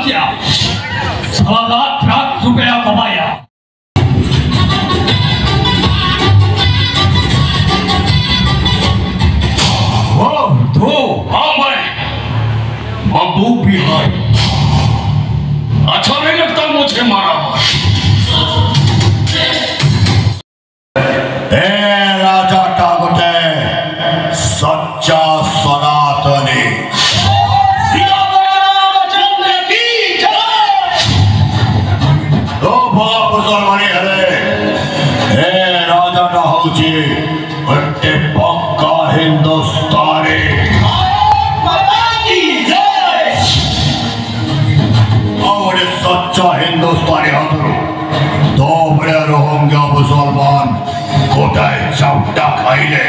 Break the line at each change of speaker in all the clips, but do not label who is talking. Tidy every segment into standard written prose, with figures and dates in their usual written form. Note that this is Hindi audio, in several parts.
किया, साला लाख रुपया कमाया। तो हाँ मैं बब्बू बिहारी। अच्छा नहीं लगता मुझे मारा मार।
राजा टागोटे सच्चा सनातनी तो बाप मुसलमानी है राजा टा होची बट्टे पक्का हिंदुस्तानी और सच्चा हिंदुस्तानी हाथरू तो बड़े रोहिंग्या मुसलमान गोटाए चावटा खाइले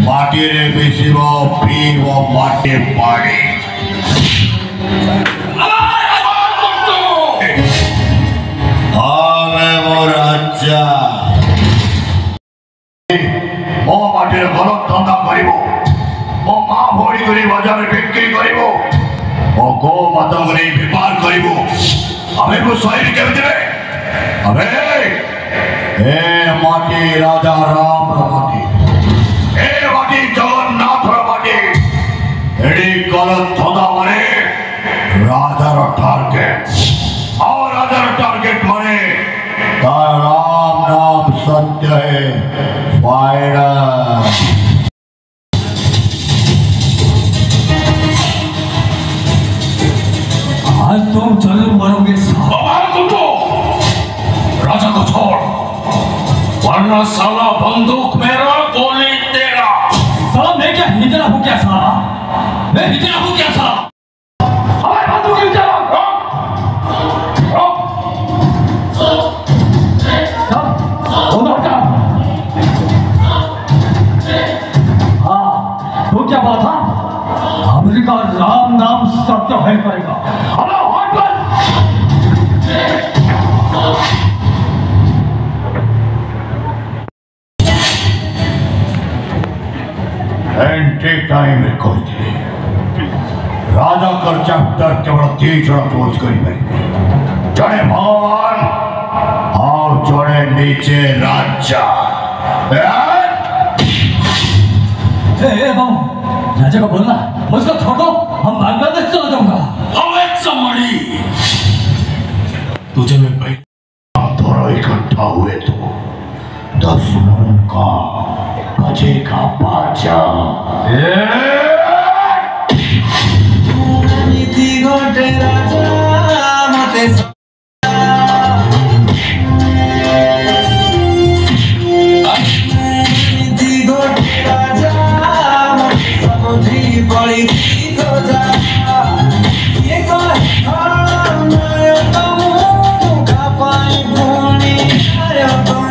माटी रे बेसिब पीब माटी पानी आमे मो राजा मो माटी रे गलत धंदा करिवो मो मां भोड़ी करी बाजार में बिक्री करिवो मो गो माता करी व्यापार करिवो हमें को सही के देबे अबे ए माटी राजा राम माटी ए माटी जगन्नाथ माटी एडी गलत धंदा माने राजा रो टारगेट और राजा रो टारगेट माने राम नाम सत्य है फाइनल
आज तुम जरूर मरोगे साहब। राजा को छोड़ वरना साला बंदूक मेरा गोली तेरा। साला मैं क्या हिजरा हूँ क्या साला? मैं हिजरा हूँ क्या साला? हमारे बंदूक क्यों चला? हाँ तो क्या बात था? अमेरिका राम नाम सत्य है करेगा।
एंटी टाइम रे कहते राजा कर चैप्टर केवल 3 जन क्लोज करी पारे जड़े भगवान और जड़े नीचे राजा
बाबू राजा को बोलना मुझको छोड़ दो हम बांग्लादेश चला जाऊंगा। मणि तुझे मैं भाई
थोड़ा इकट्ठा हुए तो 10 मन का बजे का बाजा
नीति घटे राजा मते नीति घटे राजा मते समुद्री बड़ी तो जा ये कोई नय तुम का पाई भूनी आयो तुम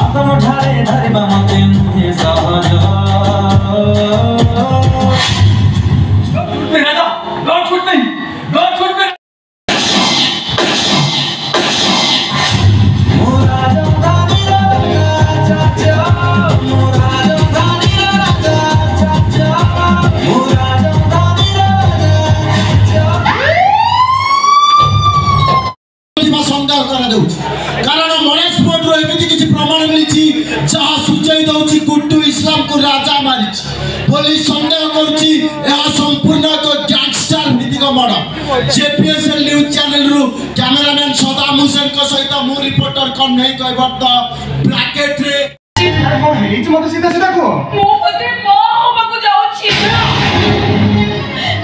आत्म ठारे धरे मते मुझे सहज
राजा लॉन्च छूट नहीं लॉन्च छूट नहीं।
कारण मनेश मोटरो एमिति किछि प्रमाण मिलिछि जहा सूचय दउछि गुड्डू इस्लाम को राजा मारि पुलिस संदेह करूछि एहा संपूर्ण एक गैंगस्टर भित्तिक मर्डर जेपीएसएल न्यूज चैनल रु कैमरामैन सदाम हुसैन को सहित मु रिपोर्टर कन्हई कैवर्त ब्रैकेट रे
कौन है इच मत सीधा सीधा को
मो पते मां होबा को जाउछि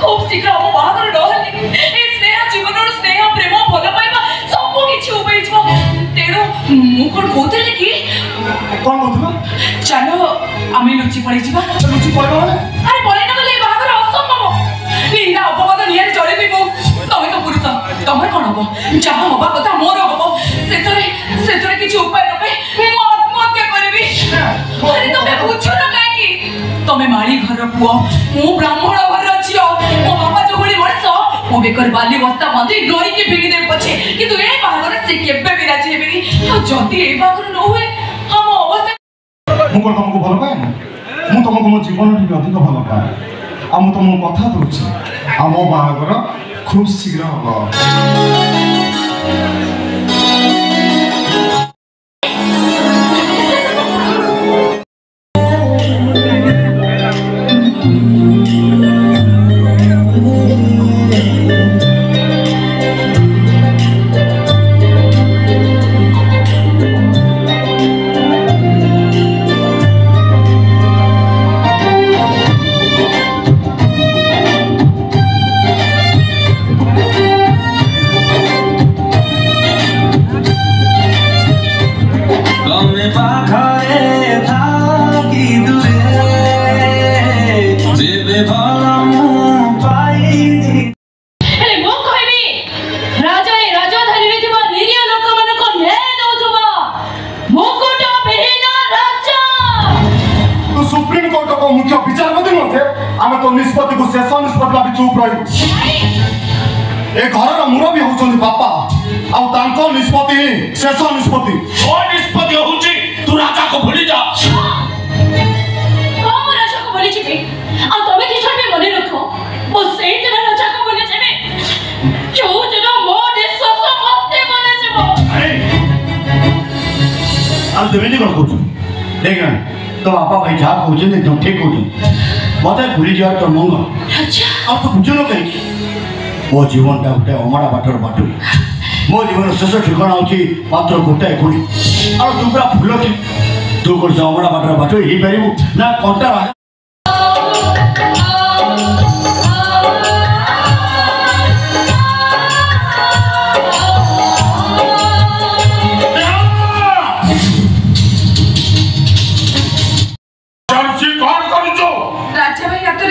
खूब शीघ्र हम बाहागर रहले ए स्नेह जीवन और स्नेह प्रेम भल पाइबा सब किछि उबे जबो तेरो मु कोन कोतले की
कौन बोलथलो
चलो आमे लुचि पड़ी जीवा
लुचि पड़बा
अरे बोले न बोले बाहागर असंभव निंदा अपवाद नियर चले बिबो तमे तो पुरुष तमे कोन हो जहा होबा कथा मोर हो सेतरे किछि उपाय न पाए मु आत्महत्या करबी अरे तमे पूछो न काहे की तमे माली घर पुओ मु ब्राह्मण घर छियो मो बाबा जो भली मଣିଷ मो बेकर बाली बस्ता बांधी लोरी के फिंगी दे पछे किंतु ए बाहागर से केबे भी राजी हेबेनी आ जदी ए बाहागर न होए हम अवस्था
मु कोन तुमको भलो पाए मु तुमको मो जीवन ठी अधिक भलो पाए ଆଉ ମୁଁ ତମକୁ କଥା ଦଉଛି ଆମ ବାହାଘର ଖୁବ ଶୀଘ୍ର ହବ।
मुख्य विचारपति नुहे आम तो निष्पत्ति को शेष निष्पत्ति भावी चुप रही ए घर मुरबी होउछन बापा आ तांको निष्पत्ति ही शेष निष्पत्ति
ओ निष्पत्ति होउची तू राजा को भूली जा
हां मैं राजा को भूली छी आ तबे किछन भी मने रखो वो सेई दिन राजा को भूली जेबे जो जगह मो देश समाप्ति बने जेबो
अरे आज देवेनी कर कुछ देख तो बापा भाई जा कहते एकदम ठीक कहते मत भूली जा तो मंगल
अच्छा
अब तो बुझल कहीं मो जीवनटा गोटे अमरा बाटर बाटुरी मो जीवन शेष ठिकाना होची मात्र गोटाए कोड़ी आ तू पूरा फुल थी तू कर अमरा बाटर बाटुरी ही पारिबु ना कंटा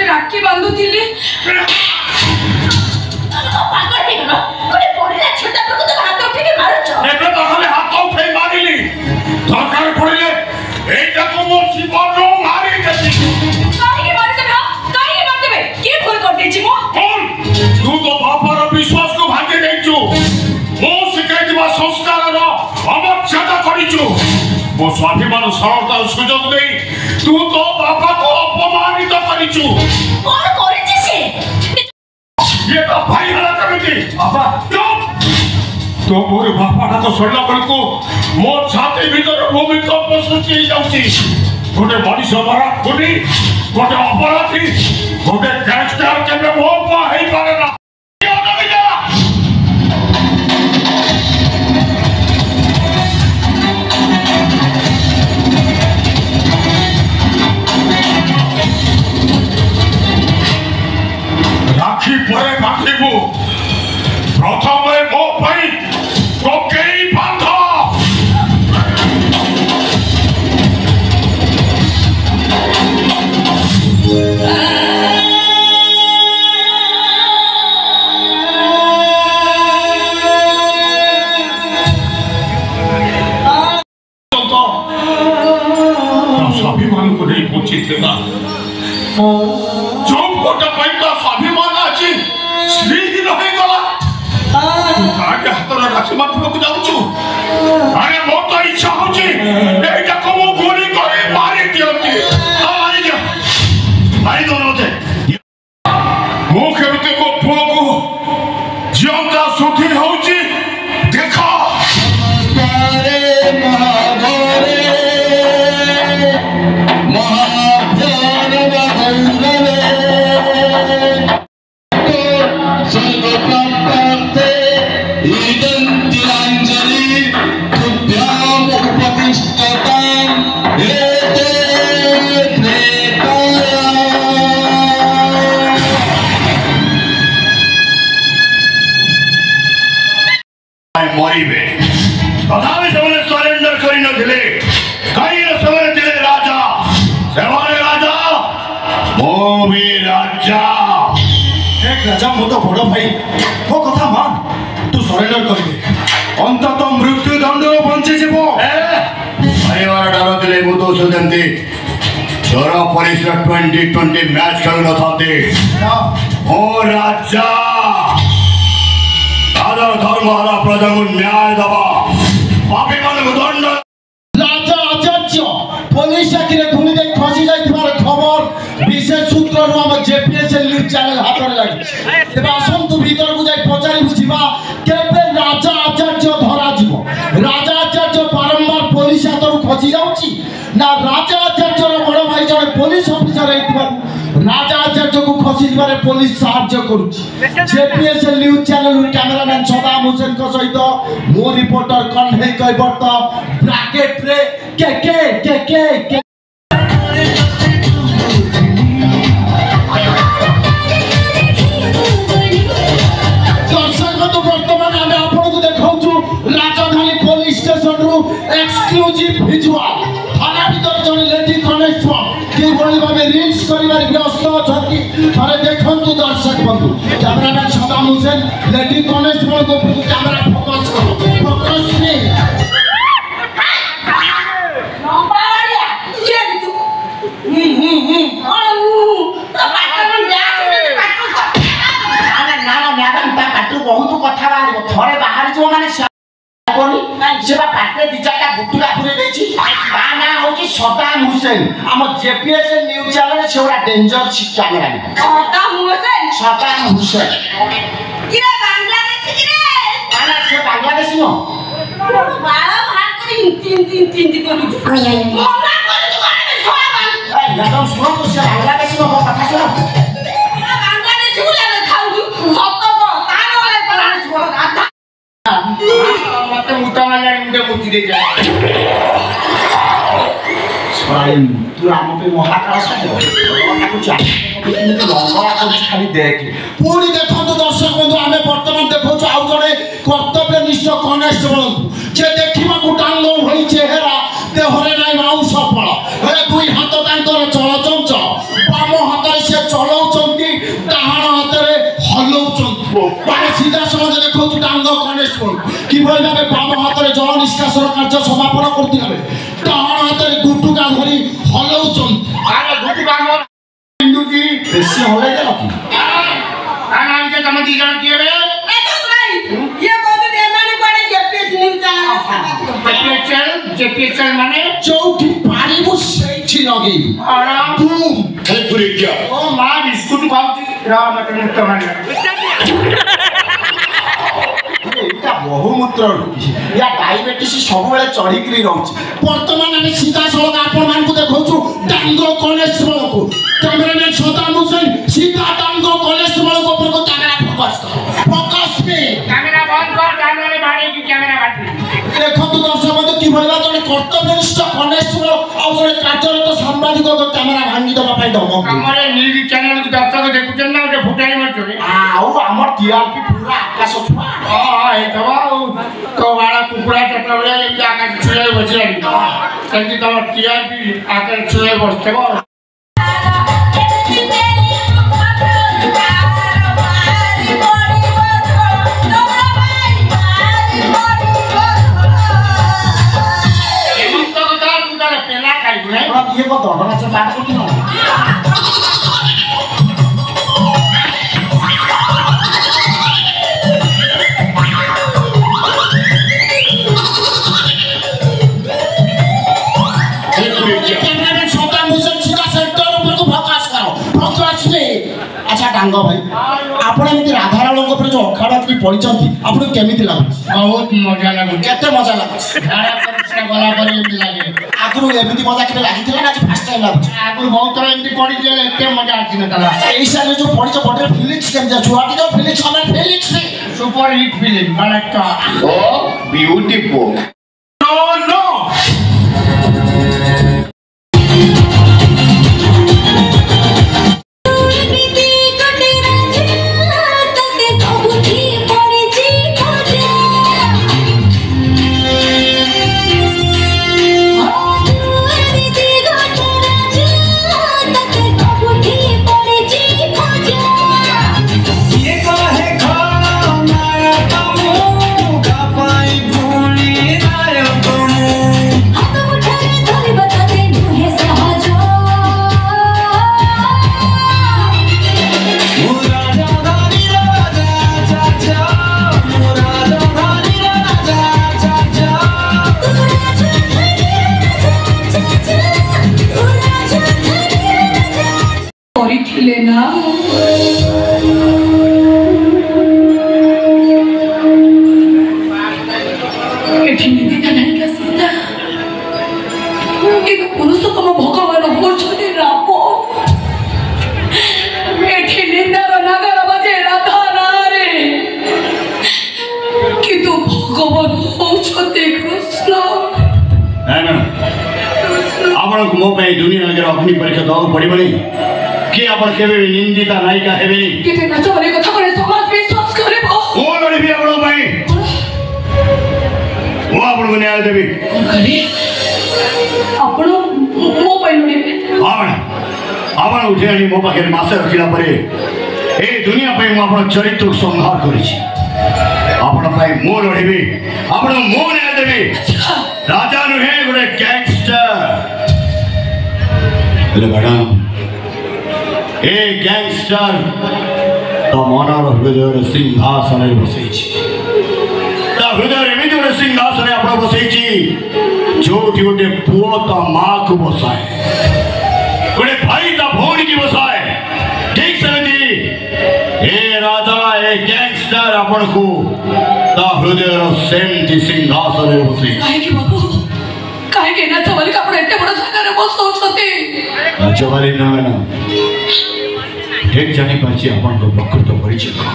राखी बांधु थिली तो पागल हे गनो कोने पड़िला छोटा प्रको तो हाथ उठे के मारछ
एबे तो खाली हाथ उठे मारिली दरकार पड़िले एटा को मो जीवन रो मारी देती
काहे मार देबे के भूल कर देछि मो
बोल तू तो बापर विश्वास को भांगे देछु मो शिकायत दिबा संस्कार रो अमर्यादा करिछु मो स्वाभिमान सरलता सुजोग देई तू तो बापा को अपमानित करिछु
कोन करिछि से
ये तो भाई वाला कमिटी बाबा चुप तो मोर बापाटा तो सड़ला बेलको मो छाती भीतर भूमिकंप सृष्टि जाउची गोटे मनीष मरा खुनी गोटे अपराधी गोटे गैंगस्टर केबे मो पा हेई पारे ना राखी परे बांधिबु प्रथमे मो भाई कोकेई बांध स्वाभिमान को नहीं पूछी थे ना जो गोटा पाई का स्वाभिमान अछि श्री ही रहे गला आगे हाथ राखी माथको जाउछु अरे मो तो इच्छा होची एटा को मो गोली करे मारी दियंती आई जा आई दोन होते मो केमते को पुओ जीवनता सुखी होची देखा
सारे महागोरे महाभ्यान बंधने तो सर्वप्राप्ते इदंतिरांजलि तुभ्याम उपतिष्ठतां एते त्रेताया
मरिबे तथापि से सरेंडर करी नथिले कहीं समय दिले राजा सेवारे राजा मो भी राजा
एक राजा मो तो बड़ भाई मो कथा मान तू सरेंडर कर दे अंतत मृत्यु दंड बंची जीवो
परिवार डर दिले मु तो सुदंती चोर परिसर 2020 मैच खेल न थाते ओ राजा आदर धर्म हरा प्रजा को न्याय दबा पापी मान को दंड
राजा आचार्य पुलिस आखिरे खुली जाई खसी जाई खबर विशेष सूत्र ମାତ୍ରରୁ ଆମ ଜେପିଏସ୍ଏଲ୍ ନ୍ୟୁଜ୍ ଚ୍ୟାନେଲ ହାତରେ ଲାଗିଛି। ତେବେ ଆସନ୍ତୁ ଭିତରକୁ ଯାଇ ପଚାରି ବୁଝିବା କେବେ ରାଜା ଆଚାର୍ଯ୍ୟ ଧରାଯିବ। ରାଜା ଆଚାର୍ଯ୍ୟ ବାରମ୍ବାର ପୋଲିସ ହାତରୁ ଖସି ଯାଉଛି ନା ରାଜା ଆଚାର୍ଯ୍ୟର ବଡ଼ ଭାଇ ଜଣେ ପୋଲିସ ଅଫିସର ହେଇଥିବାରୁ ରାଜା ଆଚାର୍ଯ୍ୟକୁ ଖସି ଯିବାରେ ପୋଲିସ ସାହାଯ୍ୟ କରୁଛି। ଜେପିଏସ୍ଏଲ୍ ନ୍ୟୁଜ୍ ଚ୍ୟାନେଲରୁ କ୍ୟାମେରାମ୍ୟାନ୍ ସଦାମ ହୁସେନଙ୍କ ସହିତ ମୁଁ ରିପୋର୍ଟର କଣ୍ଢେଇ କୈବର୍ତ୍ତ ବ୍ରାକେଟରେ କେ एक्सक्लूसिव विजुअल थाना भीतर जन लेडी कनेक्शन किभଳି भाबे रील्स करिबार व्यस्त अछंती थरे देखंतु दर्शक बंधु cameraman Saddam Hussain lady connection को कैमरा फोकस करो फोकस में
नंबरिया के तू तो पाटन ब्यास पाटन
ना मैडम ता पाटू बहुत कथा बाहर थरे बाहर जो माने सेवा पाटे दी चारटा गुटुला पुरे देछि ता ना होची सदाम हुसैन हम जेपीएसएल न्यूज़ चैनल सेवडा डेंजर कैमरा
सदाम हुसैन किरे बांग्लादेश किरे
आना से बांग्लादेश नो
बाळा भात करी तीन करू मना करू कोने छोड़ा
मैडम सुनो तो से बांग्लादेश नो कथा सुनो
बांग्लादेश गुला खाऊ सत्त को तानो वाले पलान छोड़ आधा
मत मुतामाला मुंडे मुती दे जा स्वाइन तू हम पे महाकाल साजो ताको चाहे तो लंबा कर खाली देख
पूरी देखंतु दर्शक बंधु आमे वर्तमान देखौछु आउ जणे कर्तव्यनिष्ठ कनेस्टेबल जे देखिबा गुटांग होई चेहरा देहरे नै माउस फळ हे दुई हाथ तांकर चलचंच बाम हातरे से चलौचंती डाहाण हातरे हलौचंती माने सीधा सलग देखौछु टांग कनेस्टेबल किभଳି भाबे बाम हातरे जल निष्कासन कार्य समापन करथिले डाहाण हातरे गुटुका धरि हलौचंती
अरे गुटुका मोर हिंदू जी
बेसी हलै गेल की
आना के तम दी जण किए रे
ये बहुत देमानी पड़े जेपीएस न्यूज़ चैनल
जेपीएसएल माने
चौकी पारिबु सेठी लगेई
आराम
बूम
हे पुरी क्या
ओ मां बिस्कुट खाउची राम मत मुक्त मान
एटा बहुमूत्र या डायबिटीज सब बेले चढ़ी करी रहउची वर्तमान हम सीधा सलग आपण मान को देखौछु डांगो कनेस्टेबल को कैमरामैन सदाम हुसैन सीधा डांगो कनेस्टेबल को ऊपर को कैमरा फोकस पे
कैमरा बंद कर कैमरा बाड़ी की कैमरा बाटी
देखंतु दर्शक बंधु कि भइला जने कर्तव्यनिष्ठ कनेस्टेबल आ जने कार्यरत सांबादिक को कैमरा भांगी दबा पाई धमक
हमरे न्यूज़ चैनल को दर्शक देखुचन ना जे फुटाई मचोरे
आउ हमर टीआरपी पूरा आकाश छुआ
हां ए तो वाला कुकुड़ा चटवले एमती आकाश छुए बचिलानी सेंती तम टीआरपी आकाश छुए बसतेबो
ये को दडना से बात करती न कैमरामैन सदाम हुसैन सीधा सेंटर ऊपर को फोकस करो फोकस में अच्छा डांग भाई आपण एमती राधाराणଙ୍କ ଉପରେ जो अखाड़ा भी पडिचंती आपण केमिति लागु
बहुत मजा लागु
केते मजा लागु
झाड़ा परिश्रा गला पर एमती लागे
आगु एमती मजा केबे लागिथिला ना फर्स्ट टाइम लागु
आगु बहुत थोड़ा एमती पड़ी जे एते मजा आछि न तला
ए साल जो पडिच बॉडी फिलिक्स केम जा छुआ जो फिलिक्स हमर फिलिक्स
सुपर हिट फिल्म कलेक्टर
ओ ब्यूटीफुल
नो नो
ये कहे खाना माया तमु का पाई भूली ना
ଦେଖିଲେ ନା ଏଠି ନିନ୍ଦିତା ନାୟିକା ସୀତା କିନ୍ତୁ ପୁରୁଷୋତ୍ତମ ଭଗବାନ ହଉଛନ୍ତି ରାମ ଏଠି ନିନ୍ଦାର ନାଗର ବାଜେ ରାଧା ନାଁରେ କିନ୍ତୁ ଭଗବାନ ହଉଛନ୍ତି କୃଷ୍ଣ
ନାଇଁ ମ୍ୟାଡ଼ାମ ଆପଣଙ୍କୁ ମୋ ପାଇଁ ଦୁନିଆ ଆଗରେ ଅଗ୍ନି ପରୀକ୍ଷା ଦେବାକୁ ପଡ଼ିବନି କି ଆପଣ କେବେ ବି ନିନ୍ଦିତା ନାୟିକା ହେବେନି
କେତେ ନାଚ ବୋଲି କଥା କରେ ସମାଜ ବିଶ୍ୱାସ କରିବ
ମୁଁ ଲଢ଼ିବି ଆପଣଙ୍କ ପାଇଁ ମୁଁ ଆପଣଙ୍କୁ ନ୍ୟାୟ ଦେବି
ଆପଣ ମୋ ପାଇଁ ଲଢ଼ିବେ
ହଁ ମ୍ୟାଡ଼ାମ ଆପଣ ଉଠି ଆଣି ମୋ ପାଖରେ ମାସେ ରଖିଲା ପରେ ଏ ଦୁନିଆ ପାଇଁ ମୁଁ ଆପଣଙ୍କ ଚରିତ୍ରକୁ ସଂହାର କରିଛି ଆପଣ ପାଇଁ ମୁଁ ଲଢ଼ିବି ଆପଣଙ୍କୁ ମୁଁ ନ୍ୟାୟ ଦେବି ରାଜା ନୁହେଁ ଗୋଟେ ଗ୍ୟାଙ୍ଗଷ୍ଟର ହେଲେ ମ୍ୟାଡ଼ାମ ଏ ଗ୍ୟାଙ୍ଗଷ୍ଟର ତା ମନର ହୃଦୟରେ ସିଂହାସନରେ ବସେଇଛି ତା ହୃଦୟରେ ଏମିତି ଗୋଟେ ସିଂହାସନରେ ଆପଣ ବସେଇଛି ଯୋଉଠି ଗୋଟେ ପୁଅ ତା ମାଆକୁ ବସାଏ ଗୋଟେ ଭାଇ ତା ଭଉଣୀକି ବସାଏ ଠିକ ସେମିତି ଏ ରାଜା ଏ ଗ୍ୟାଙ୍ଗଷ୍ଟର ଆପଣଙ୍କୁ ତା ହୃଦୟର ସେମିତି ସିଂହାସନରେ ବସେଇଛି
କାହିଁକି ବାବୁ କାହିଁକି ନାଚ ବୋଲି ଆପଣ ଏତେ ବଡ଼ ଜାଗାରେ ବସଉଛନ୍ତି
ନାଚ ବାଲି ନୁହେଁ ନା ଠିକ ଜାଣିପାରୁଛି ଆପଣଙ୍କ ପ୍ରକୃତ ପରିଚୟ କ'ଣ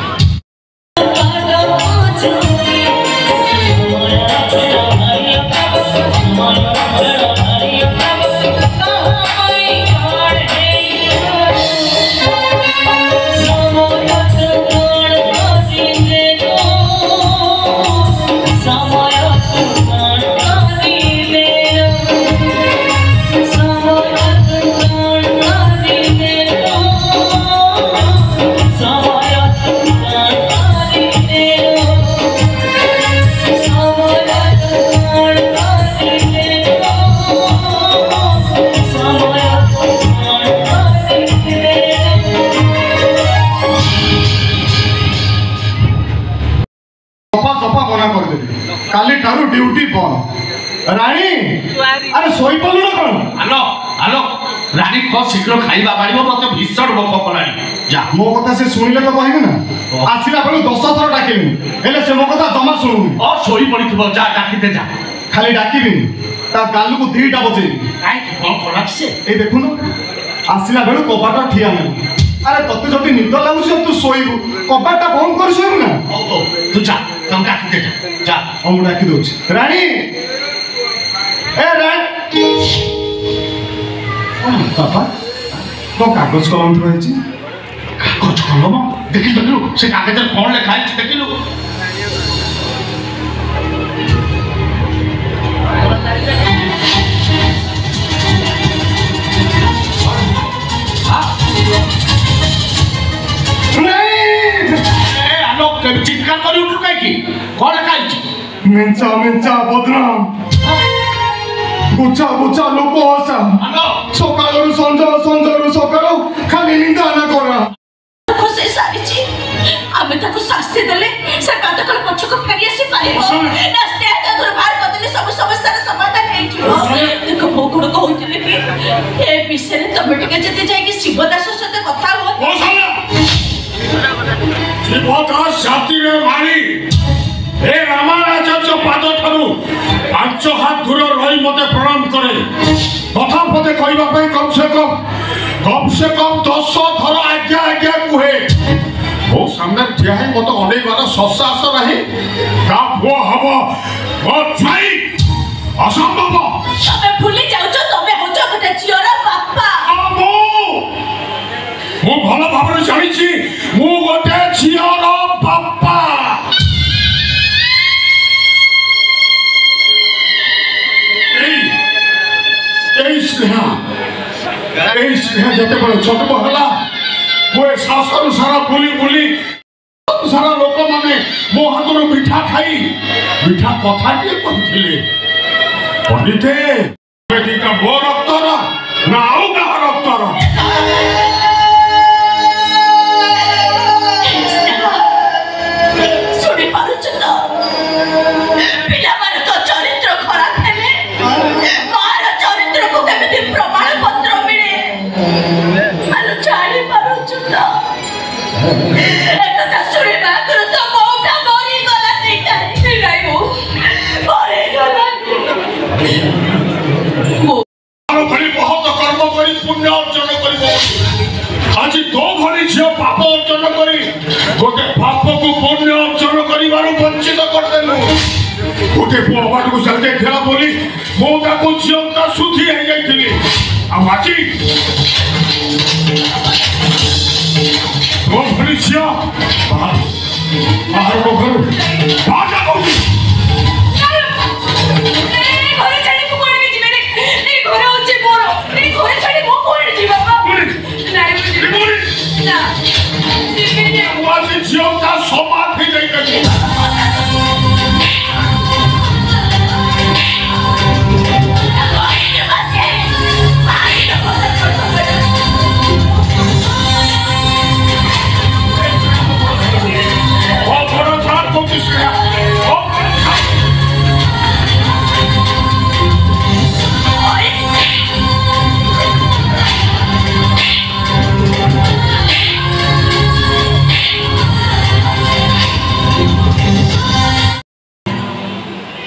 काली ठारू ड्यूटी बंद रानी अरे सोई पलु ना कौन
आलो आलो रानी को शीघ्र खाइबा पारिबो मते भीषण भोक कलानी जा
मो कथा से सुनिले तो कहबे ना आसिला बेलु 10 थर डाकिली हेले से मो कथा जमा सुनुनी
ओ सोई पड़िथबो जा डाकिते जा
खाली डाकिबी ता गालु को 2टा बजे
काई कोन करछ से
ए देखुन आसिला बेलु कबाटा ठिया नै अरे तते जति निद लागुछ तू सोइबु कबाटा बंद कर सोइबु ना
ओ तू जा तुम डाकिते जा जा
हम डाकी दोछ रानी ए रानी पापा तो कागज कलम रही
कागज कलम देखिलु से कागज कोन लिखा है देखिलु चित्कार कर उठू कहीं कौन लिखा
मिंचा मिंचा बदनाम गुच्छा गुच्छा लोक हसा सकाळु संजय सकाळु खाली निंदा ना करा
खुशी सारिची आमे ताको शास्ति देले से काटकल पछको फेरी आसी पारिबो नास्ते आटा दुर्भार बदले सब समस्यार समाधान हे जिवो देखो भोकुड़ कहउतिले कि ए विषय तमे टिके जते जाय कि शिवदास सते कथा हो
ओ साला शिवदास जाति रे मारी ए रामाचार्य पाद ठारू 5 हाथ दूर रही मते प्रणाम करे कथा पते कहबा पई कम से कम 10 थर आज्ञा आज्ञा कुहे ओ सामने ठिया है मते अनेक बार ससास रही का वो हबो ओ छाई असंभव
तमे भूली जाउछो तमे होछो गोटे झियर बापा
मु भलो भाबरे जानिछि मु गोटे झियर बापा स्नेहा जते बड़े छोट बहला वो शासन सारा बुली बुली सारा लोक माने मो हाथर मिठा खाई मिठा कथा के कहथिले पंडिते बेटीटा मो रक्तर ना आउ का रक्तर
सुनी पारुछ तो पिला मार तो चरित्र खराब हेले मार चरित्र को केमिति प्रमाण पत्र मिले आलो जानि पारुछ
জীবনରୁ ବଞ୍ଚିତ କରିଦେଲୁ ଗୋଟେ ପୁଅ ବାଟକୁ ଚାଲି ଯାଇଥିଲା ବୋଲି ମୁଁ ତାକୁ ଝିଅଟା ସୁଧି ହେଇଯାଇଥିଲି ଆଉ ଆଜି ତୋ ଭଳି ଝିଅ ବାହାର ଘରୁ ବାହା କହୁଛି ঝিଅটা ସମାଧି ଯାଇଛନ୍ତି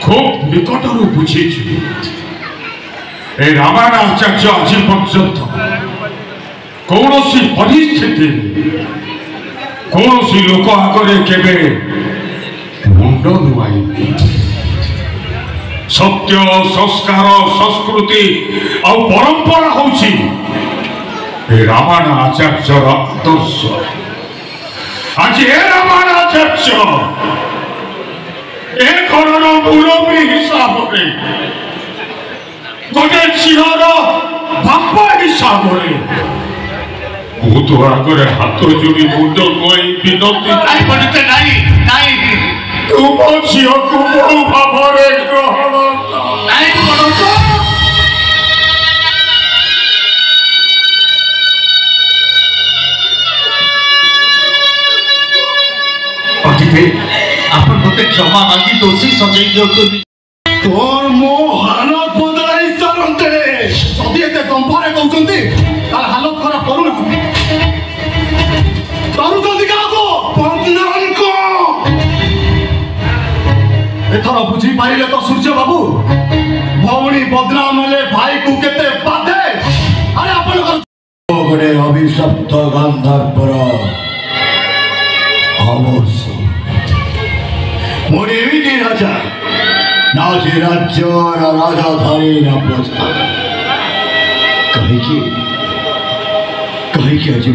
খুব নিকটରୁ বুঝেছি এই রামায়ণ আচার্য আজ পর্যন্ত কৌশি পরিস্থিতি কৌশি লোক আগরে কেবে মুন্ড নুয়াইনি সত্য সংস্কার সংস্কৃতি আর পরম্পরা হচ্ছে এই রামায়ণ আচার্যর আদর্শ আজ এ রামায়ণ আচার্য এ ঘরর মুরব্বী হিসাবে গোটে ঝিଅର ବାପା ହିସାବରେ ମୁଁ ତୋ ଆଗରେ ହାତ ଯୋଡ଼ି ମୁଣ୍ଡ ନୁଆଇ ବିନତି କରିପାରିତେ ନାହିଁ ତୁ ମୋ ଝିଅକୁ ବହୁ ଭାବରେ ଗ୍ରହଣ ନାହିଁ କରତ ଅତିଥି ଆପଣ ମୋତେ କ୍ଷମା ମାଗି ଦୋଷୀ ସଜେଇ ଦିଅନ୍ତୁ
তোর মো হালত বদলাই সারন্তে যদি এতে দম্ভরে কହୁଛନ୍ତି তার হালত খারাপ করু না କରୁଛନ୍ତି କାହାକୁ ବଦନାମକୁ ଏଥର ବୁଝି ପାରିଲେ ତ ସୂର୍ଯ୍ୟ ବାବୁ ଭଉଣୀ ବଦନାମ ହେଲେ ଭାଇକୁ କେତେ ବାଧେ ଆରେ ଆପଣଙ୍କର
ଗୋଟେ ଅଭିଶପ୍ତ ଗାନ୍ଧର୍ବର ଅବଶ୍ୟ ମୋର ଏମିତି ରାଜା ना से राज्य राजधानी न प्रजा कहीं की आज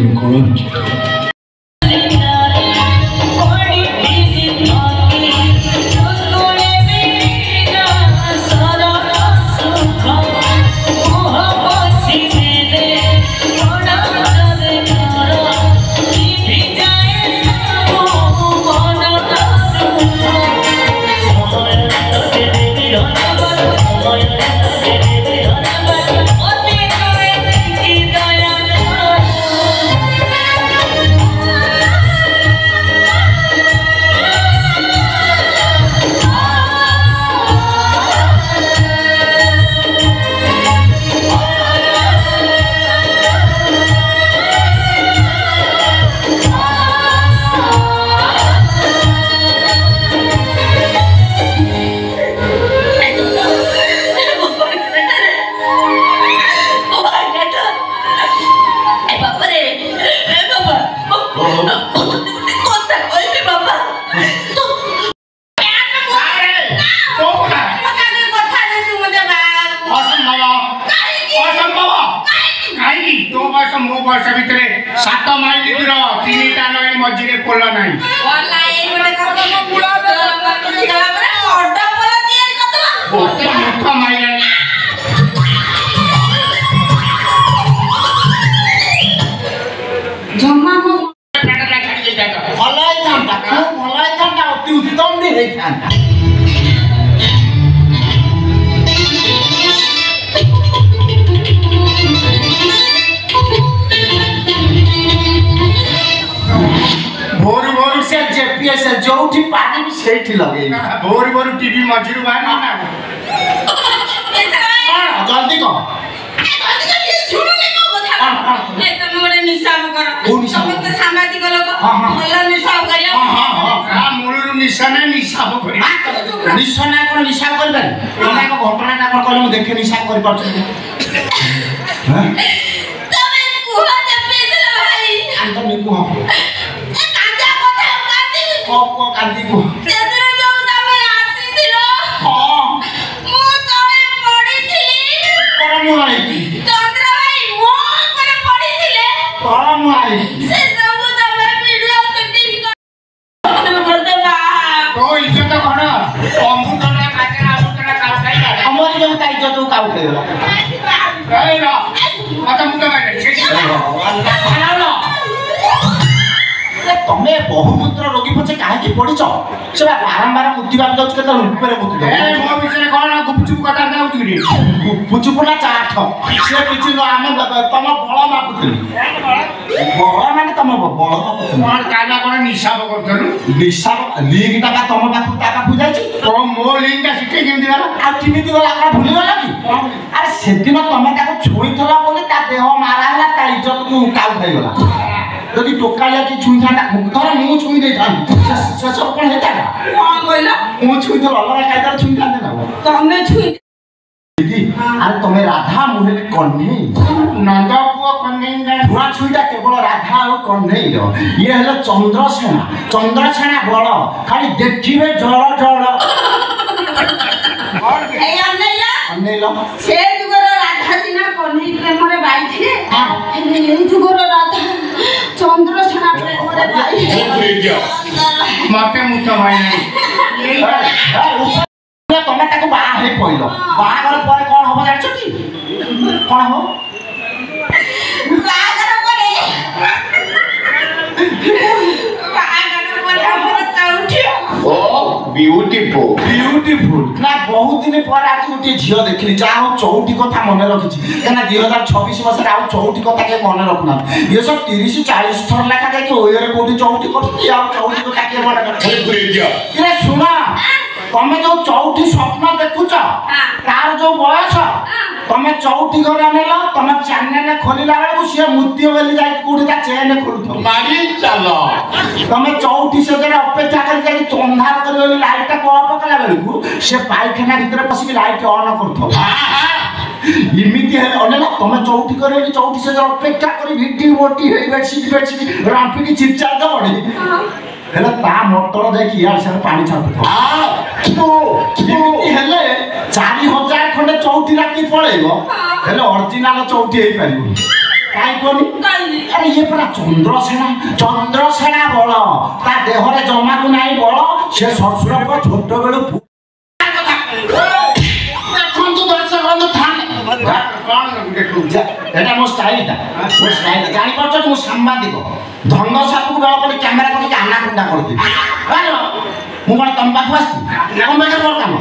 कौन टीवी मझी बाहर जल्दी कह निशा नहीं निशा निशा ना कौन निशा कर घटना कौन कहले देखे निशा कर कांदी को
ହେଇଗଲା ତମେ ବହୁମୂତ୍ର ରୋଗୀ ପଛେ କାହିଁକି ପଡିଛ ସେ ବାରମ୍ବାର ମୁତି ଭାବି ଯାଉଛି କେତେବେଳେ ଉପରେ ମୁତି ମୋ ବିଷୟରେ କଣ ଗୁପଚୁପ କଥା ଯାଉଛି ଗୁପଚୁପ ନା ଚାଠ ସେ କିଛି ନୁହଁ ଆମେ ତମ ବଳ ମାପୁଥିଲୁ ବଳ ମାନେ ତମ ବଳ କଣ ନିଶାବ କରୁଥିଲୁ ନିଶାବ ଲିଙ୍କଟା ବା ତମ ପାଖକୁ ତା ପାଖକୁ ଯାଇଛି ମୋ ଲିଙ୍କଟା ସେଠି କେମିତି ଗଲା ଆଉ କେମିତି ଗଲା କଣ ଭୁଲିଗଲ କି ଆରେ ସେଦିନ ତମେ ତାକୁ ଛୁଇଁଥିଲ ବୋଲି ତା ଦେହ ମାରା ହେଲା ତା ଇଜ୍ଜତକୁ କାଉ ଖାଇଗଲା ଯଦି ଟୋକାଳିଆ କି ଛୁଇଁଥାନ୍ତା ଧର ମୁଁ ଛୁଇଁ ଦେଇଥାନ୍ତି ସେସବୁ କଣ ହେଇଥାନ୍ତା
କଣ କହିଲ
ମୁଁ ଛୁଇଁଥିଲି ଅଲଗା କାଇଦାରେ ଛୁଇଁଥାନ୍ତେ ନା
ତମେ ଛୁଇଁ
ଆରେ ତମେ ରାଧା ମୁହେଲି କହ୍ନେଇ ନନ୍ଦ ପୁଅ କହ୍ନେଇ ଛୁଆ ଛୁଇଁଟା କେବଳ ରାଧା ଆଉ କହ୍ନେଇର ଇଏ ହେଲେ ଚନ୍ଦ୍ରସେନା ଚନ୍ଦ୍ରସେନା ବଳ ଖାଲି ଦେଖିବେ ଜଳ ଜଳ
ଏଇ
ଅନେଇଲ
ସେ ଯୁଗର ରାଧା ସିନା କହ୍ନେଇ ପ୍ରେମରେ ବାଇଥିଲେ ଏଇ ଯୁଗର ରାଧା ଚନ୍ଦ୍ରସେନା ପ୍ରେମରେ ବାଇଥିଲେ
ମତେ ମୁତ ଭାଇ ତମେ ତାକୁ ବାହା ହେଇ ପଇଲ ବାହାଘର ପରେ କଣ ହବ ଜାଣିଛ କି କଣ ହବ
ବାହାଘର ପରେ ଆମର ଚଉଠି
ଓ ବିୟୁଟିଫୁଲ ନା ବହୁତ ଦିନ ପରେ ଆଜି ଗୋଟିଏ ଝିଅ ଦେଖିଲି ଯାହା ହଉ ଚଉଠି କଥା ମନେ ରଖିଛି କାହିଁକିନା 2026 ମସିହାରେ ଆଉ ଚଉଠି କଥା କେହି ମନେ ରଖୁନାହାନ୍ତି ଇଏ ସବୁ 30-40 ଥର ଲେଖା ଯାଇକି ଓୟରେ କୋଉଠି ଚଉଠି କରୁଛି ଆଉ ଚଉଠି କଥା କିଏ ମନେ ରଖେ ଶୁଣ ତମେ ଯୋଉ ଚଉଠି ସ୍ୱପ୍ନ ଦେଖୁଛ ତାର ଯୋଉ ବୟସ ତମେ ଚଉଠି ଘରେ ନେଲ ତମେ ଚ୍ୟାନେଲ ଖୋଲିଲା ବେଳକୁ ସିଏ ମୂର୍ତ୍ତି ବୋଲି ଯାଇକି କୋଉଠି ତା ଚେନ ଖୋଲୁଥିବ ମାରି ଚାଲ ତମେ ଚଉଠି ସେଜରେ ଅପେକ୍ଷା କରି ଯାଇକି ଅନ୍ଧାର କରି ଲାଇଟଟା କଳ ପକେଇଲା ବେଳକୁ ସେ ପାଇଖାନା ଭିତରେ ପଶିକି ଲାଇଟ ଅନ୍ କରୁଥିବ ଏମିତି ହେଲେ ଅନେକ ତମେ ଚଉଠି କରି ଚଉଠି ସେଜରେ ଅପେକ୍ଷା କରି ଭିଟି ମୋଟି ହେଇ ବେଡସିଟ୍ ରାମ୍ପିକି ଚିପଚାର ଦବନି ହେଲେ ତା ମଟର ଯାଇକି ଇଆଡେ ସିଆଡେ ପାଣି ଛାଡୁଥିବ ଏମିତି ହେଲେ 4000 ଖଣ୍ଡେ ଚଉଠି ରାତି ପଳେଇବ ହେଲେ ଅରିଜିନାଲ ଚଉଠି ହେଇପାରିବ କାହିଁ କୁହନି ଆରେ ଇଏ ପୁରା ଚନ୍ଦ୍ରସେନା ବଳ ତା ଦେହରେ ଜମାରୁ ନାହିଁ ବଳ ସେ ଶ୍ୱଶୁରଙ୍କ ଛୋଟ ବେଳୁ ଦେଖନ୍ତୁ ଦର୍ଶକ ବନ୍ଧୁ ଏଟା ମୋ ଷ୍ଟାଇଲଟା ଜାଣିପାରୁଛ ମୁଁ ସାମ୍ବାଦିକ ଧନ ସାପକୁ ବେଳ ପଡ଼ି କ୍ୟାମେରା କରିକି ଆନାକୁଣ୍ଡା କରିଦେବି ମୁଁ କଣ ତମ ପାଖକୁ ଆସିଛି ତମ ପାଖରେ ମୋର କାମ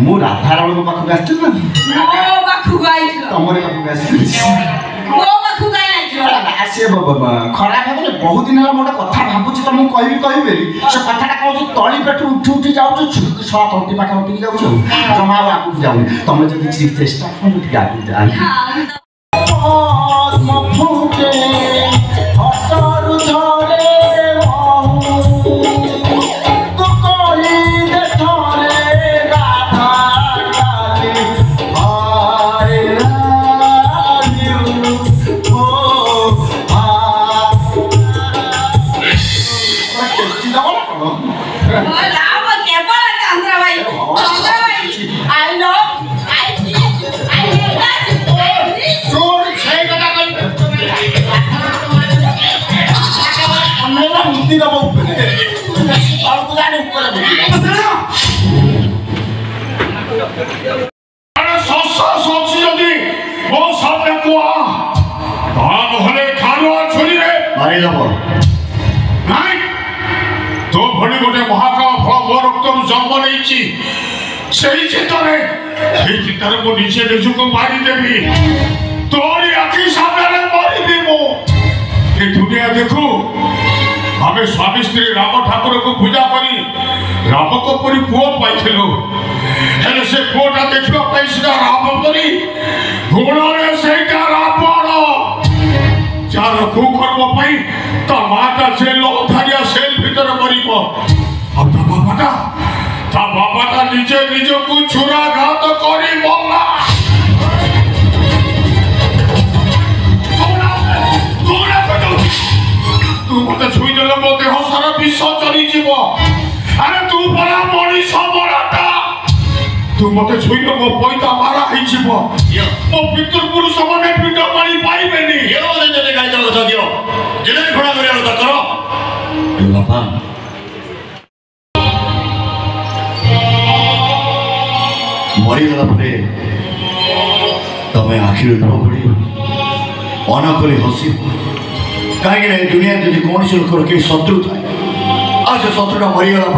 ମୁଁ ରାଧାରାଣଙ୍କ ପାଖକୁ ଆସିଥିଲି ନା ତମରି ପାଖକୁ ଆସିଥିଲି ସେ ଖରାପ ହେବନି ବହୁତ ଦିନ ହେଲା ମୁଁ ଗୋଟେ କଥା ଭାବୁଛି ତମକୁ କହିବି ବୋଲି ସେ କଥାଟା କହୁଛି ତଳି ପେଟୁ ଉଠି ଯାଉଛୁ ତଣ୍ଟି ପାଖା ଉଠିକି ଯାଉଛୁ ଜମା ଆଉ ଆଗକୁ ଯାଉନି ତମେ ଯଦି ଚେଷ୍ଟା କର ଟିକେ ଆଗକୁ ଯାଆନି
तो भली गोटे महाकाल फल मो रक्त जन्म नहीं चिंतार मो निजे निजको मारिदेवी तोरी आखि सामने मरबी मो दुनिया देखू आम स्वामी स्त्री राम ठाकुर को पूजा करी राम को परी पुओ पाई से पुओटा देखा राम परी गुण से रावण जार कुकर्म पाई ता माता जेल धारिया सेल भीतर मरिब ता बाबाटा निजे निजको छुराघात करी मरला तू मत छुई देले मो देह सारा विष चली जीव अरे तू बड़ा मनीष बड़ाटा तू मत छुई दे मो पैता मारा ही जीव मो पितृ पुरुष माने पीठ पानी पाइबेनी हेरो जने गाय जन कथा दियो जने खड़ा करिया कथा करो ए बापा
मरीगला तमें आखिर लुह पड़ मन कर हस कहीं दुनिया जब कौन से लोकर कहीं शत्रु थाए आ से शत्रुटा मरीगला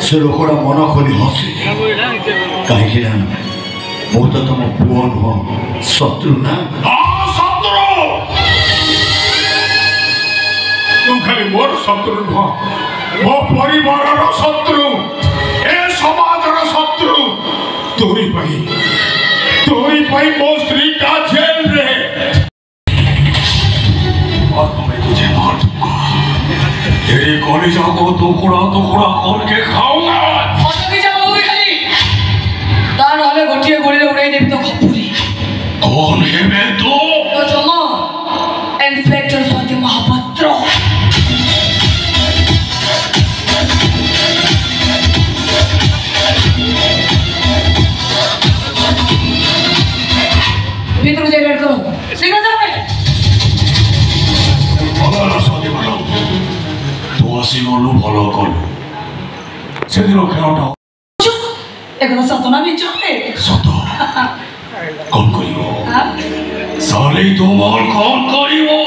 से लोकटा मन खोली हसे कहीं मु तो तुम पुओ नुह शत्रु ना
तू खाली मोर शत्रु नुह मो परिवार शत्रु ए समाज शत्रु तोरी मो स्त्री का जेल रे और मैं तुझे मार दूंगा तेरे कलेजा को टुकड़ा टुकड़ा करके खाऊंगा
অটকে যাব ওই খালি তা নহলে গটিয়ে গড়িলে উড়াই দেবি তো খপুরি
कौन है मैं तो
জমা ইন্সপেক্টর সত্যি মহাপাত্র ভিতরে যাই বের করো সিগা যাবে
भला सदी भल तू आसी गलु भल कलु से दिन खेलटा
এগুলো সতনা বিচলে
सत कौन करिवो साले तुमर कौन करिवो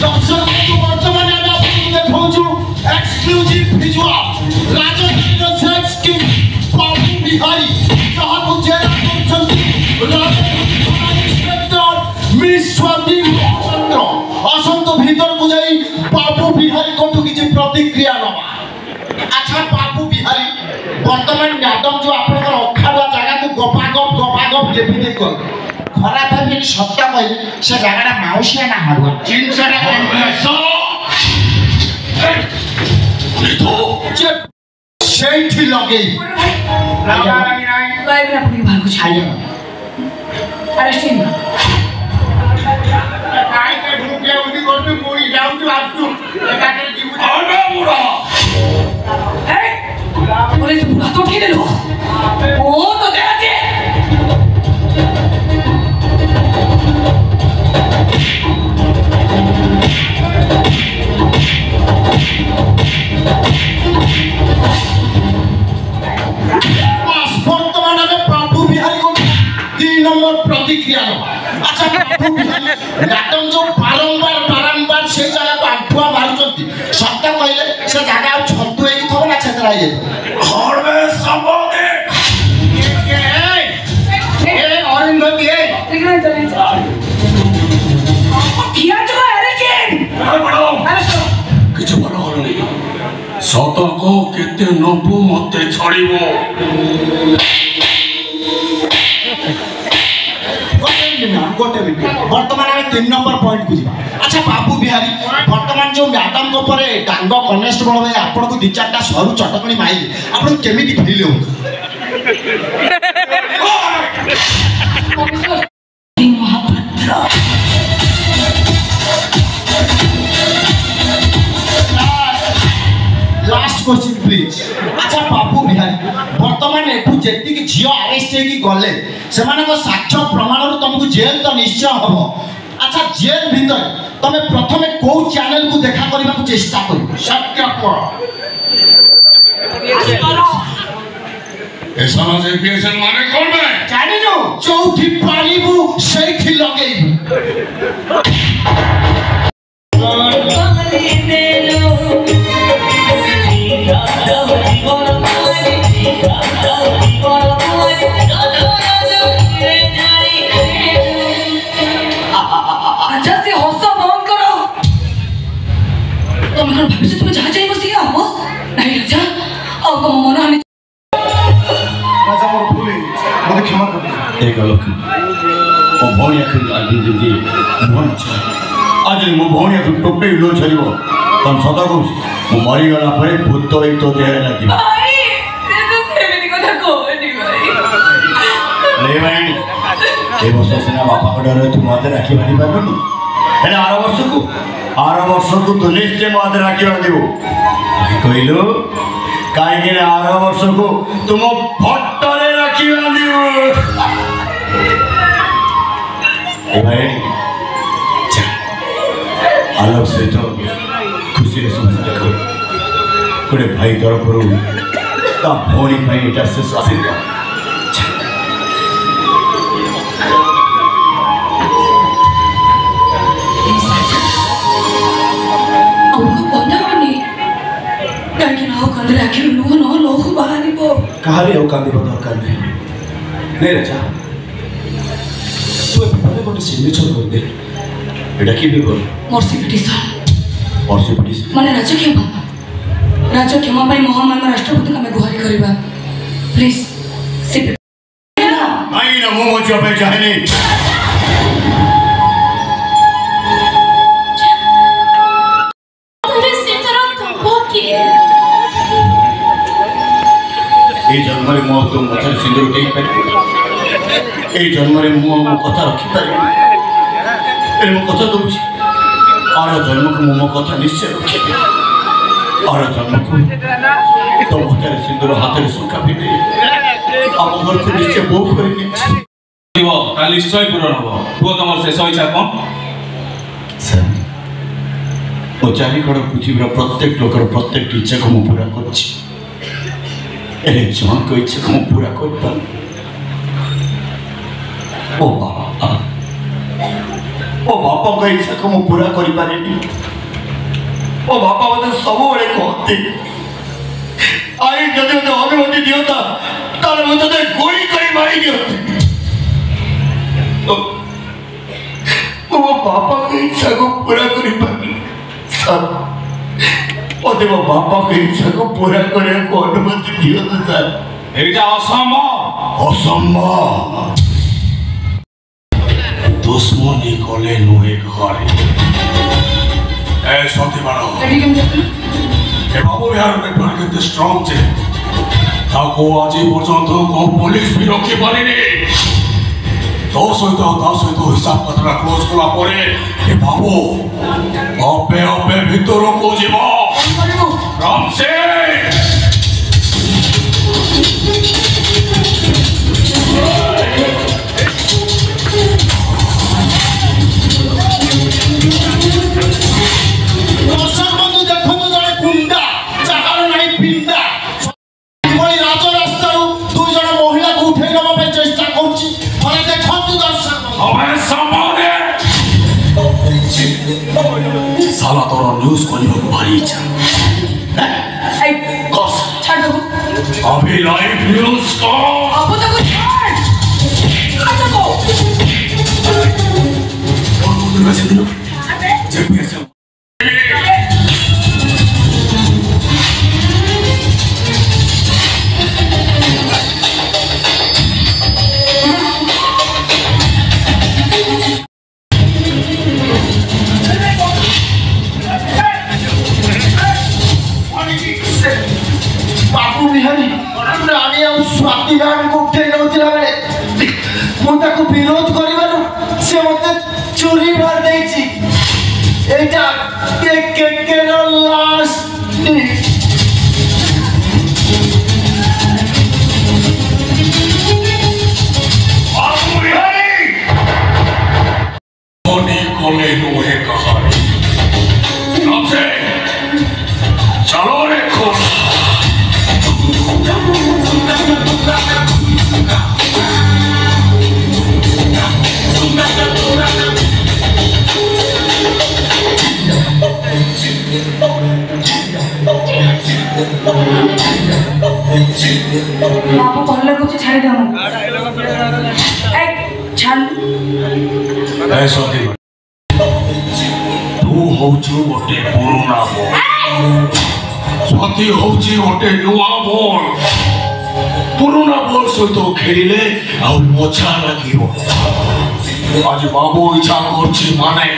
दर्शक बर्तमान আমি আপনাদের দেখাউଛୁ এক্সক্লুসিভ ভিজুয়াল রাজনীতির সেক্স কিং বাবু বিহারী যাহাକୁ জেরা করছেন ইন্সপেক্টর মিস স্বাতি চন্দ্র আসন্ত ভিতরକୁ যাই বাবু বিহারী কোঠু কিছু প্রতিক্রিয়া নবা আচ্ছা বাবু বিহারী বর্তমান ম্যাডাম যে আপনার অখাড়ুয়া জায়গাকে গপাগপ যেপিতে কর খরাপ ভাবে সত্য কইলে সে জায়গাটা মাউসিয়া না হারুয়া জিনিসটা সেইটি লগে
লাইভ আপনি ভালো কিছু
আইয়া
আরেস্টিং
কাইকে ঢুকে উনি করতে মরি যাও তো আসু এটাকে জীবন
आना मुड़ा
এই পুলিশ পুরা তো ঠিক দিল ও তো দেখাচ্ছে
বর্তমানে আমি বাবু বিহারী 3 নম্বর প্রতিক্রিয়া নেব আচ্ছা বাবু বিহারী ম্যাডাম যে বারম্বার সেই জায়গাকে আঁঠুয়া মারুଛନ୍ତି সত্য কইলে সে জায়গা ছন্তু হয়ে থব না ছেতরা হয়ে
घर में संबोधे
এই অরুন্ধতি এই
এখানে চলে কিয়া তো আরে কেন
बड़ो
আরে
किछ भल करनी सत को केते नबु मते छड़िबो
गोटे मिनिट बर्तमान आम 3 नंबर पॉइंट को जीवा अच्छा बाबू बिहारी बर्तमान जो मैडम को पर डांग कनेस्टेबल भाई आपन को 2-4टा सरू चटकणी माइले आपन केमिति फील हो
মহাপাত্র
लास्ट क्वेश्चन प्लीज अच्छा बाबू बिहारी बर्तमान एठू जेति कि झियो अरेस्ट हे कि गले सेमान को साक्ष्य प्रमाण रु तुमको जेल तो निश्चय हबो अच्छा जेल भीतर तमे प्रथमे को चैनल को देखा करबा को चेष्टा करियो
সত্য কর
ऐसा ना से पीएसएल माने कौन है
জানিনো চৌথি পারিবু সেইথি লগেইবু
আচ্ছা সে হসা বন্ধ করো তুমি কোন ভাবিছো তুমি যা চাইবো সিয়া হবো নাই রাজা আর কোন মনে আমি
राजा मोर भूल मते क्षमा कर
एक लक्ष्मी ओ भौणी आखिर आज जी भौणी आज मो भौणी आखिर टोपे लो छरिबो तम सदा को मो मरी गला परे भूत होई तो देह लागी
ভাই এটা সেমিতি কথা কইনি ভাই
ले भाई ए वर्ष सेना बापा को डरे तू माते राखी बानी पाबनी हेले आर वर्ष को तो निश्चय माते राखी बांधिबो भाई कहिलो काहे के आर वर्ष को तुम फटरे राखी बांधिबो ए भाई जा आलोक से तो खुशी रे सुन देखो कोडे भाई तरफ ता भौणी भाई एटा से आशीर्वाद
କାହାରି ଆଉ କାନ୍ଦିବା ଦରକାର ନାହିଁ ନେ ରାଜା ତୁ ଏ ପେପରରେ ଗୋଟେ ସିଗ୍ନେଚର କରିଦେ ଏଇଟା କି paper
mercy petition
mercy petition
ମାନେ ରାଜକ୍ଷମା ପାଇଁ ମହାମାନ୍ୟ ରାଷ୍ଟ୍ରପତିଙ୍କୁ ଆମେ ଗୁହାରି କରିବା ପ୍ଲିଜ ସେ
କାହିଁକି ନା ମୁଁ ବଞ୍ଚିବା ପାଇଁ ଚାହେଁନି এই জন্মরে ମୁଁ ତୋ ମଥାରେ ସିନ୍ଦୁର ଟେକି ପାରିବି এই ଜନ୍ମରେ ମୁଁ ମୋ କଥା ରଖିପାରିବି ଏରେ ମୁଁ କଥା ଦେଉଛି ଆର ଜନ୍ମକୁ ମୁଁ ମୋ କଥା ନିଶ୍ଚୟ ରଖିବି ଆର ଜନ୍ମକୁ ତୋ ମଥାରେ ସିନ୍ଦୁର ହାତରେ ଶୁଖା ପିନ୍ଧି ଆମ ଘରକୁ ନିଶ୍ଚୟ ବୋଉ କରି ନେଇଛି
ତାହେଲେ ନିଶ୍ଚୟ ପୂରଣ ହବ କୁହ ତମର ଶେଷ ଇଚ୍ଛା କ'ଣ
ସାର୍ ମୋ ଚାରିକଡ଼ ପୃଥିବୀର ପ୍ରତ୍ୟେକ ଲୋକର ପ୍ରତ୍ୟେକଟି ଇଚ୍ଛାକୁ ମୁଁ ପୂରା କରୁଛି ହେଲେ ଜଣଙ୍କ ଇଚ୍ଛାକୁ ମୁଁ ପୂରା କରିପାରୁନି ମୋ ବାପାଙ୍କ ଇଚ୍ଛାକୁ ମୁଁ ପୂରା କରିପାରିନି ମୋ ବାପା ମୋତେ ସବୁବେଳେ କହନ୍ତି ଆଇ ଯଦି ମୋତେ ଅନୁମତି ଦିଅନ୍ତା ତାହେଲେ ମୁଁ ତତେ ଗୁଳି କରି ମାରି ଦିଅନ୍ତି ମୋ ବାପାଙ୍କ ଇଚ୍ଛାକୁ ପୂରା କରିପାରିନି ସାର୍ ମୋତେ ମୋ ବାପାଙ୍କ ଇଚ୍ଛାକୁ ପୂରା କରିବାକୁ ଅନୁମତି ଦିଅନ୍ତୁ ସାର୍
ଏଇଟା ଅସମ୍ଭବ
दुश्मनी कले नुहे घरे ए सती बाण ए बाबू बिहार पेपर केते स्ट्रांग छे ताको आज पर्यंत को पुलिस भी रखी पारिनी तो सहित हिसाब पत्र क्लोज कला परे ए बाबू अबे भीतर को जीव राम से साला तोर न्यूज करने को भारी इच्छा
छाड़ दो
अभी लाइव न्यूज को
अब तो कुछ छाड़ दो
और मुझे वैसे दिलो जब भी ऐसे
बाबू बिहारी राणी और स्वाति मैम को उठे नौथिला बेले मु ताको विरोध करिबारु से मते चोरी मार देछि एटा के लास्ट
बाबू बिहारी सोनी कोले नुहे कहानी नाम से चलो रे खोल
बाबू भल लगुच छाड़ी दो छाड़
ऐसा दे तू होचु गोटे पुराना बोल स्वाति होची गोटे नुआ बोल पुराना बोल सहित खेलिले आ मजा लागिबो आज बाबू इच्छा करछि माने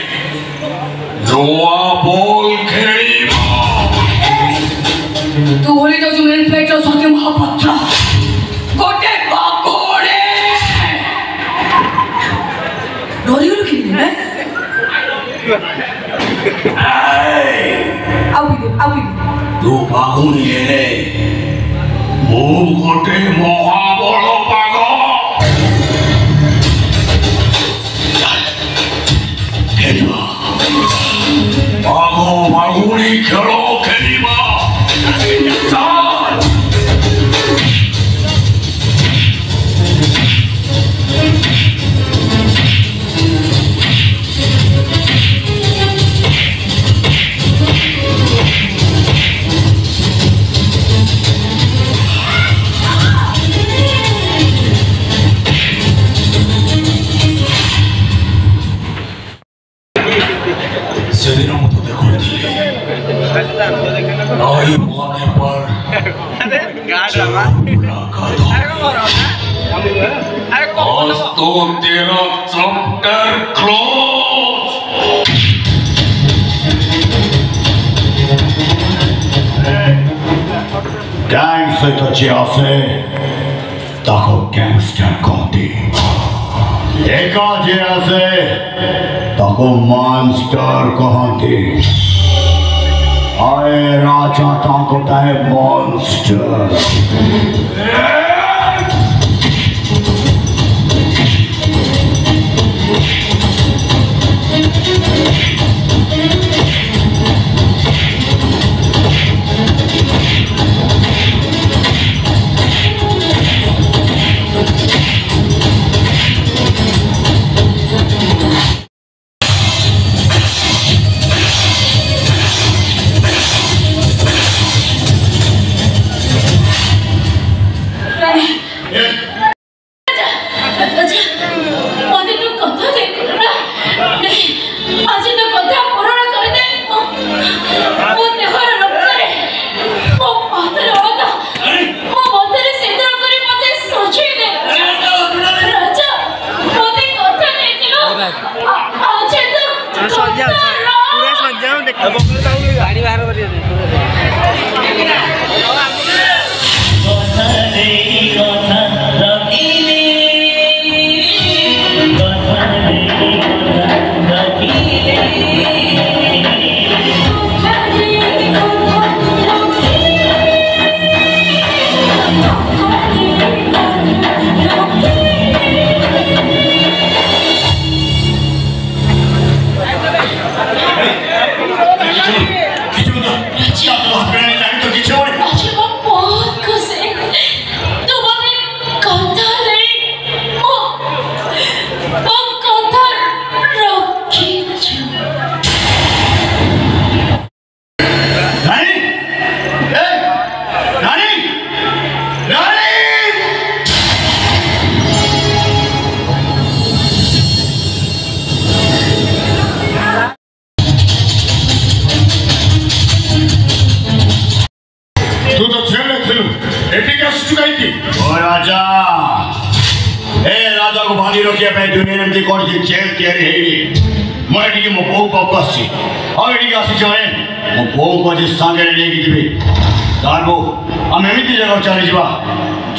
नुआ बोल खेलिबो
तू होली तो जो मेरे फ्लाइट लो सत्य महापात्र गोटे बाकोड़े डोरी उड़ की है आओ भी
तू बाहुनी रे मो गोटे महाबल पाग खेलिबा बाघ बाहुनी खेल खेलिबा
सही होने पर आज तो तेरा चैप्टर क्लोज।
गैंग सहित जी आसे ताको गैंगस्टर कहती एका जे आसे ताको मॉन्स्टर कहती आए राजा ताको ताए मॉन्स्टर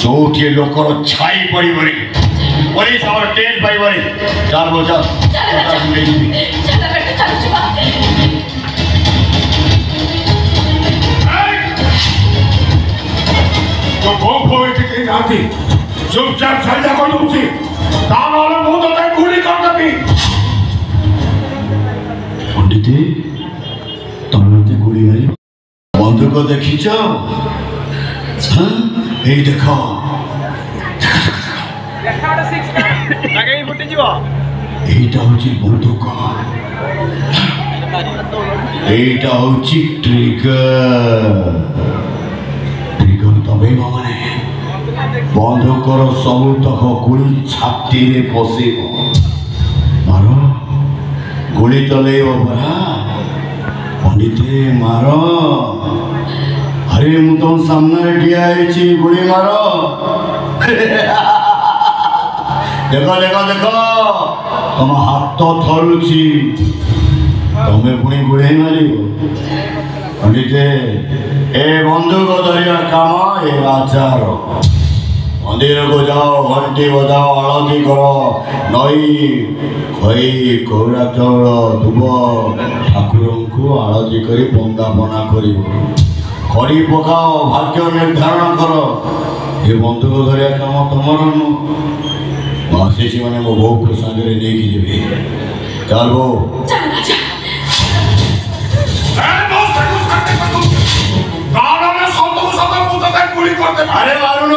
चौथी लोकर छाई पड़ी बड़ी पुलिस और टेल पाई बड़ी चार बोझा
तो भोग होए टिके जाती चुपचाप चल जा कोई दूसरी काम वाले मुंह तो तक गोली कर दबी
पंडित तमते गोली मारी बंदूक देखिछ हां এই দেখো এইটা হচ্ছে বন্দুক এইটা হচ্ছে ট্রিগার তবে মানে বন্দুকর ସବୁତକ ଗୁଳି ଛାତିରେ ପଶିବ ମାର ଗୁଳି ଚଲେଇବ ପରା ପଣ୍ଡିତେ ମାର अरे मु तुम सामने ठिया गोली मार देखो देखो देखो तुम हाथ थरुची तुम्हें पुणी गोली मार पंडित ए बंदूक धरिया काम ए आचार मंदिर को जाओ घंटी बजाओ आरती करो नई खई कौड़ा चाउल दुब ठाकुर को आरती कर बंदापना कर खड़ी पकाओ भाग्य निर्धारण करो ये बंदूक धरिया काम तुमर आसी मैंने मो बो को सागर नहीं जी चल बो अरे मारू न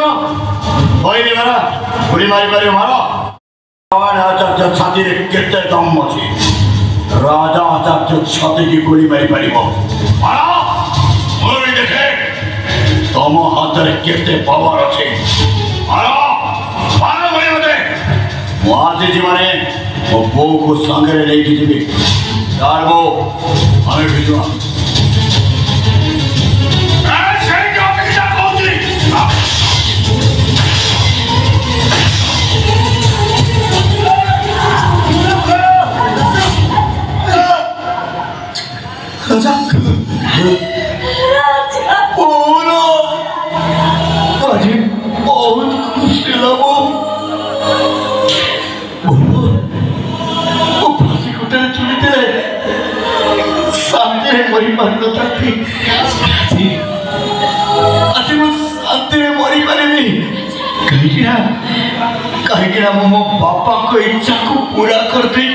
गुड़ी मारी पारे मार आचार्य छाती केते दम अच्छी राजा आचार्य छाती की गुड़ी मारी पार देखे तुम हाथ में केते पावर अच्छे मुझे माने मो बो को सांगरे लेके जीवी यार वो हमें भिजुआ
पारि आज मु शांति मरी पारि कहीं मो बापा को इच्छा को पूरा कर दे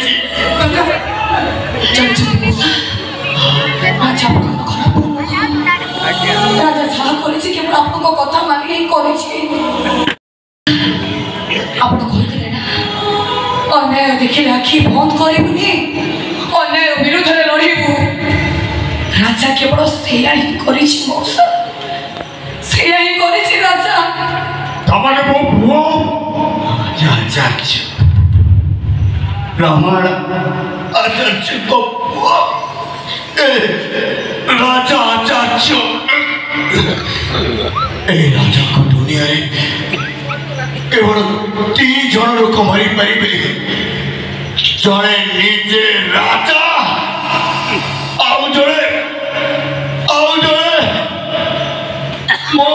राजा जहाँ करेछि केवल आपको कथा मानि ही करेछि आपण कहते ना अन्याय देखिले आखि बंद करिबुनी अन्याय विरुद्ध रे लड़िबु राजा केवल सेया ही करिछि मौसा सेया ही करिछि राजा
तमने मो पुओ
रामायण आचार्य को पुओ राजा आचार्य राजा को दुनिया केवल 3 जन लोक मारी पारे जड़े निजे राजा आउ जड़े मो